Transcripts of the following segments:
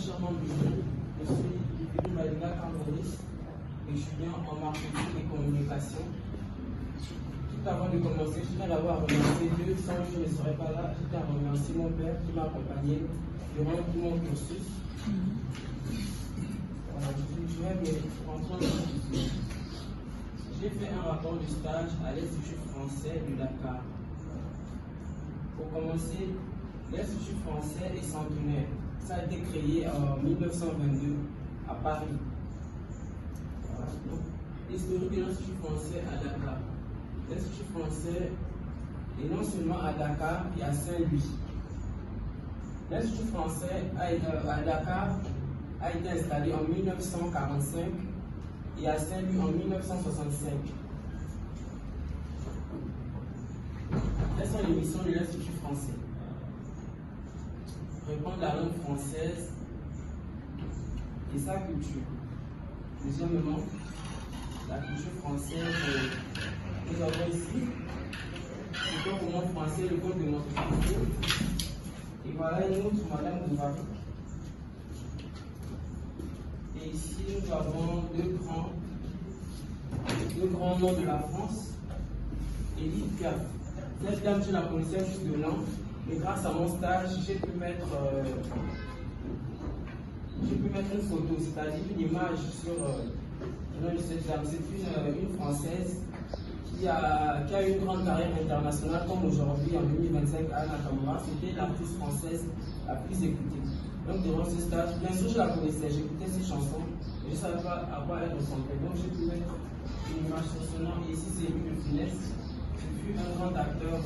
chèrement bienvenue. Je suis Ibidou Malinga Camerounis, étudiant en marketing et communication. Tout avant de commencer, je tiens d'abord à remercier Dieu. Sans lui, je ne serais pas là. Je tiens à remercier mon père qui m'a accompagné durant tout mon cursus. Voilà, je vais bien rentrer dans le sujet. J'ai fait un rapport de stage à l'Institut français de Dakar. Pour commencer, l'Institut français est centenaire. Ça a été créé en 1922 à Paris. Voilà. L'historique de l'Institut français à Dakar. L'Institut français est non seulement à Dakar et à Saint-Louis. L'Institut français à Dakar a été installé en 1945 et à Saint-Louis en 1965. Quelles sont les missions de l'Institut français? Répondre à la langue française et sa culture. Deuxièmement, la culture française. Nous avons ici le document français, le code de notre culture. Et voilà une autre, Madame Bouvari. Et ici, nous avons deux grands noms de la France. Edith Piaf. Cette dame, je la connaissais juste de nom, mais grâce à mon stage, j'ai pu mettre une photo, c'est-à-dire une image sur le nom de cette dame. C'est une Française qui a eu une grande carrière internationale, comme aujourd'hui, en 2025, Anna Nakamura. C'était l'artiste française la plus écoutée. Donc, durant ce stage, bien sûr, je la connaissais, j'écoutais ses chansons, mais je ne savais pas à quoi elle ressemblait. Donc, j'ai pu mettre une image sur son nom. Et ici, c'est Louis de Funès. Je fus un grand acteur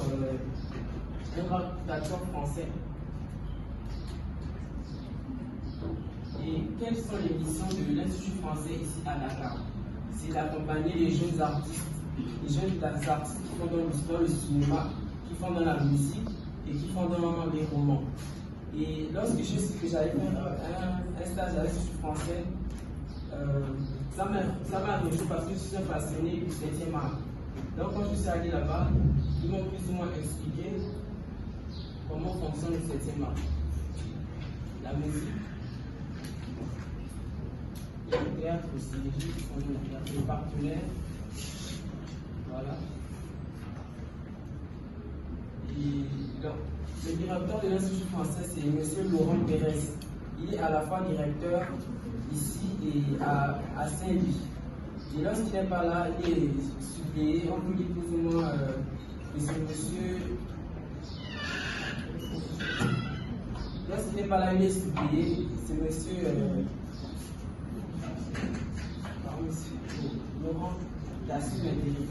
français. Et quelles sont les missions de l'Institut français ici à Dakar? C'est d'accompagner les jeunes artistes qui font dans le cinéma, qui font dans la musique et qui font dans les romans. Et lorsque je sais que j'allais faire un stage à l'Institut français, ça m'a réjoui parce que je suis un passionné du 7e art. Donc quand je suis allé là-bas, ils m'ont plus ou moins expliqué comment fonctionne le 7e art. La musique, le théâtre aussi, les partenaires. Voilà. Et donc, le directeur de l'Institut français, c'est M. Laurent Pérez. Il est à la fois directeur ici et à Saint-Louis. Et lorsqu'il n'est pas là, il est suppléé, on peut dire plus ou moins que c'est monsieur. Lorsqu'il n'est pas là, il est suppléé, c'est monsieur. Laurent Dassu Intérim.